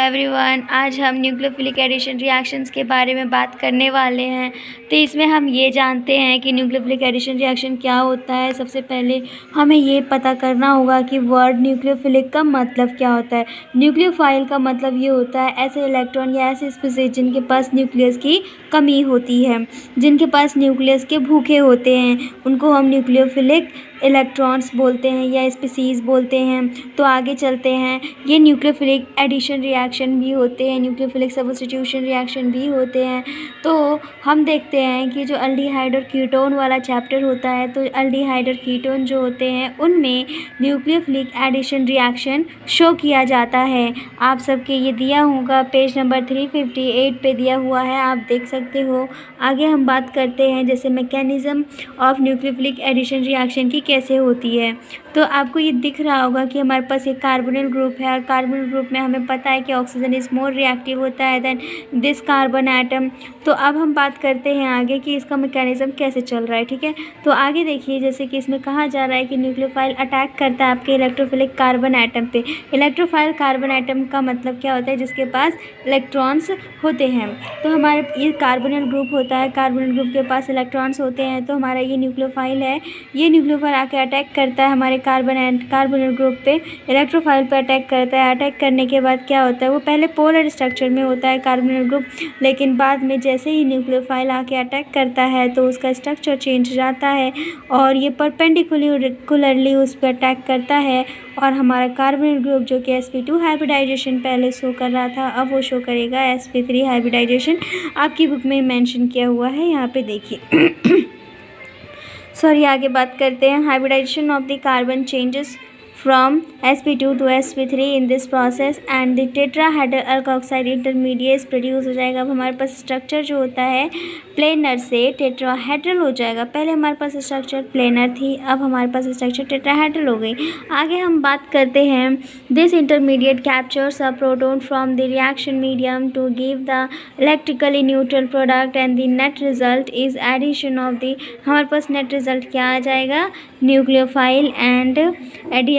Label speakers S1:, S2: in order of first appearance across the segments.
S1: Everyone, आज हम nucleophilic addition reactions के बारे में बात करने वाले हैं। तो इसमें हम ये जानते हैं कि न्यूक्लियोफिलिक एडिशन रिएक्शन क्या होता है। सबसे पहले हमें ये पता करना होगा कि वर्ड न्यूक्लियोफिलिक का मतलब क्या होता है। न्यूक्लियोफाइल का मतलब ये होता है ऐसे इलेक्ट्रॉन या ऐसे स्पीसीज जिनके पास न्यूक्लियस की कमी होती है, जिनके पास न्यूक्लियस के भूखे होते हैं, उनको हम न्यूक्लियोफिलिक इलेक्ट्रॉन्स बोलते हैं या स्पीसीज़ बोलते हैं। तो आगे चलते हैं, ये न्यूक्लियोफिलिक एडिशन रिएक्शन भी होते हैं, न्यूक्लियोफिलिक सब्स्टिट्यूशन रिएक्शन भी होते हैं। तो हम देखते हैं कि जो अल्डिहाइड और कीटोन वाला चैप्टर होता है, तो अल्डिहाइड और कीटोन जो होते हैं उनमें न्यूक्लियोफिलिक एडिशन रिएक्शन शो किया जाता है। आप सबके ये दिया होगा, पेज नंबर 358 पे दिया हुआ है, आप देख सकते हो। आगे हम बात करते हैं जैसे mechanism of nucleophilic addition reaction की कैसे होती है। तो आपको ये दिख रहा होगा कि हमारे पास एक कार्बोनिल ग्रुप है और कार्बोनिल ग्रुप में हमें पता है कि ऑक्सीजन इज़ मोर रिएक्टिव होता है देन दिस कार्बन एटम। तो अब हम बात करते हैं आगे कि इसका मैकेनिज़्म कैसे चल रहा है, ठीक है। तो आगे देखिए, जैसे कि इसमें कहा जा रहा है कि न्यूक्लियोफाइल अटैक करता है आपके इलेक्ट्रोफिलिक कार्बन एटम पे। इलेक्ट्रोफाइल कार्बन एटम का मतलब क्या होता है, जिसके पास इलेक्ट्रॉन्स होते हैं। तो हमारे ये कार्बोनिल ग्रुप होता है, कार्बोनिल ग्रुप के पास इलेक्ट्रॉन्स होते हैं। तो हमारा ये न्यूक्लियोफाइल है, ये न्यूक्लियोफाइल आके अटैक करता है हमारे कार्बोनिल ग्रुप पे, इलेक्ट्रोफाइल पे अटैक करता है। अटैक करने के बाद क्या होता है, वो पहले पोलर स्ट्रक्चर में होता है कार्बोनिल ग्रुप, लेकिन बाद में जैसे ही न्यूक्लियोफाइल आके अटैक करता है तो उसका स्ट्रक्चर चेंज हो जाता है और ये परपेंडिकुलरली उस पर अटैक करता है। और हमारा कार्बोनिल ग्रुप जो कि sp2 हाइब्रिडाइजेशन पहले शो कर रहा था, अब वो शो करेगा sp3 हाइब्रिडाइजेशन। आपकी बुक में मेंशन किया हुआ है, यहाँ पे देखिए। सॉरी, आगे बात करते हैं। Hybridisation of the carbon changes from sp2 to sp3 in this process and the tetrahedral alkoxide intermediate produce हो जाएगा। अब हमारे पास स्ट्रक्चर जो होता है प्लेनर से टेट्राहेड्रल हो जाएगा। पहले हमारे पास स्ट्रक्चर प्लेनर थी, अब हमारे पास स्ट्रक्चर टेट्राहेड्रल हो गई। आगे हम बात करते हैं, this intermediate captures a proton from the reaction medium to give the electrically neutral product and the net result is addition of the, हमारे पास नेट रिजल्ट क्या आ जाएगा, न्यूक्लियोफाइल एंड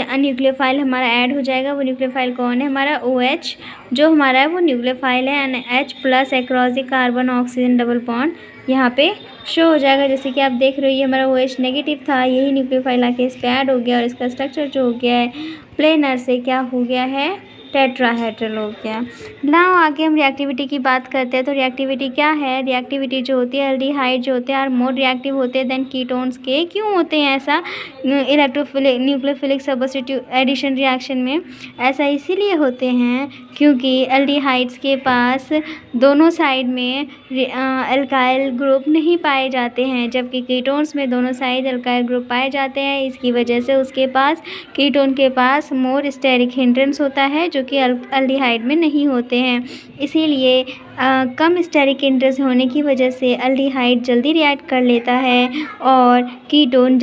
S1: न्यूक्लियोफाइल हमारा ऐड हो जाएगा। वो न्यूक्लियोफाइल कौन है, हमारा OH जो हमारा है वो न्यूक्लियोफाइल है, and H plus across the carbon oxygen double bond यहाँ पे शो हो जाएगा। जैसे कि आप देख रहे हो, ये हमारा OH नेगेटिव था, यही न्यूक्लियोफाइल आके इस पे ऐड हो गया और इसका स्ट्रक्चर जो हो गया है प्लेनर से क्या हो गया है, टेट्राहेड्रल हो गया। नाउ आगे हम रिएक्टिविटी की बात करते हैं। तो रिएक्टिविटी क्या है, रिएक्टिविटी जो होती है, एल्डिहाइड जो होते हैं आर मोर रिएक्टिव होते हैं देन कीटोन्स के। क्यों होते हैं ऐसा electrophilic nucleophilic substitute addition reaction में, ऐसा इसीलिए होते हैं क्योंकि एल्डिहाइड्स के पास दोनों साइड में एल्काइल ग्रुप नहीं पाए जाते हैं, जबकि कीटोन्स में दोनों साइड एल्काइल ग्रुप पाए जाते हैं। इसकी वजह से उसके पास कीटोन के पास मोर स्टेरिक हिंड्रेंस होता है जो कि एल्डिहाइड में नहीं होते हैं। इसीलिए कम स्टेरिक हिंड्रेंस होने की वजह से एल्डिहाइड जल्दी रिएक्ट कर लेता है और कीटोन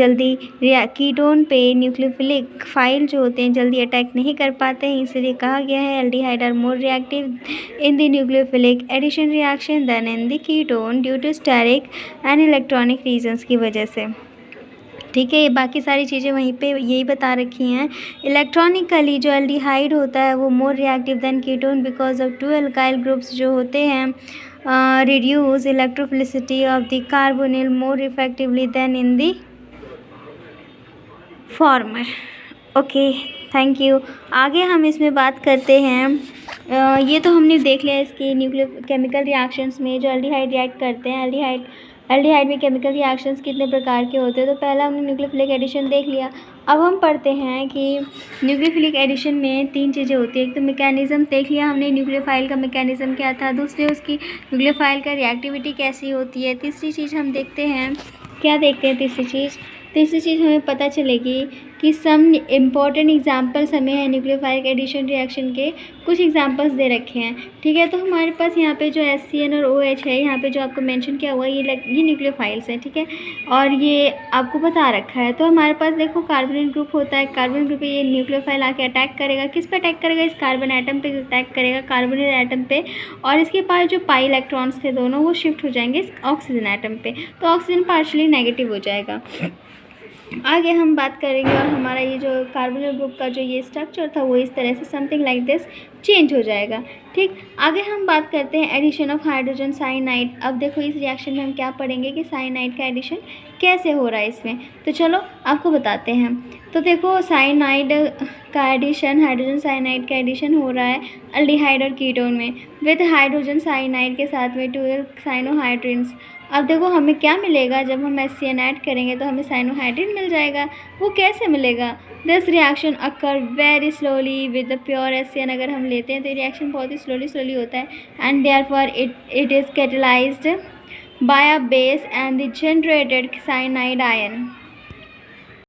S1: पे न्यूक्लियोफिलिक फाइल जो होते हैं जल्दी अटैक नहीं कर पाते हैं। इसलिए कहा गया है aldehyde are more reactive in the nucleophilic addition reaction than in the ketone due to steric and electronic reasons की वजह से, ठीक है। ये बाकी सारी चीज़ें वहीं पे यही बता रखी हैं। इलेक्ट्रॉनिकली जो एल्डिहाइड होता है वो more reactive than ketone because of two alkyl groups जो होते हैं reduce electrophilicity of the carbonyl more effectively than in the former. Okay, thank you. आगे हम इसमें बात करते हैं, ये तो हमने देख लिया इसके न्यूक्लियो केमिकल रिएक्शंस में जो एल्डिहाइड रिएक्ट करते हैं। एल्डिहाइड में केमिकल रिएक्शंस कितने प्रकार के होते हैं। तो पहला हमने न्यूक्लियोफिलिक एडिशन देख लिया। अब हम पढ़ते हैं कि न्यूक्लियोफिलिक एडिशन में 3 चीज़ें होती है। एक तो मैकेनिज़्म देख लिया हमने, न्यूक्लियोफाइल का मैकेनिज़्म क्या था, दूसरे उसकी न्यूक्लियोफाइल का रिएक्टिविटी कैसी होती है, तीसरी चीज़ हम देखते हैं, क्या देखते हैं तीसरी चीज़ हमें पता चलेगी कि सम इम्पॉर्टेंट एग्जांपल्स हमें है न्यूक्लियोफाइल एडिशन रिएक्शन के, कुछ एग्जांपल्स दे रखे हैं, ठीक है। तो हमारे पास यहाँ पे जो HCN और OH है, यहाँ पे जो आपको मेंशन किया हुआ है ये न्यूक्लियोफाइल्स हैं, ठीक है, और ये आपको बता रखा है। तो हमारे पास देखो कार्बोनिल ग्रुप होता है, कार्बोनिल ग्रुप पे ये न्यूक्लियोफाइल आके अटैक करेगा, किस पे अटैक करेगा, इस कार्बन एटम पे अटैक करेगा, कार्बोनिल एटम पे, और इसके पास जो पाई इलेक्ट्रॉन्स थे दोनों वो शिफ्ट हो जाएंगे इस ऑक्सीजन एटम पे, तो ऑक्सीजन पार्शली नेगेटिव हो जाएगा। आगे हम बात करेंगे और हमारा ये जो कार्बोनिल ग्रुप का जो ये स्ट्रक्चर था वो इस तरह से समथिंग लाइक दिस चेंज हो जाएगा। ठीक, आगे हम बात करते हैं एडिशन ऑफ हाइड्रोजन साइनाइड। अब देखो इस रिएक्शन में हम क्या पढ़ेंगे कि साइनाइड का एडिशन कैसे हो रहा है इसमें। तो चलो आपको बताते हैं। तो देखो साइनाइड का एडिशन, हाइड्रोजन साइनाइड का एडिशन हो रहा है अल्डिहाइड और कीटोन में विद हाइड्रोजन साइनाइड के साथ में 12 साइनोहाइड्रिन्स। अब देखो हमें क्या मिलेगा जब हम HCN ऐड करेंगे तो हमें साइनोहाइड्रिन मिल जाएगा। वो कैसे मिलेगा? This reaction occur very slowly with the pure HCN। अगर हम लेते हैं तो ये रिएक्शन बहुत ही स्लोली होता है and therefore it is catalysed by a base and the generated cyanide ion.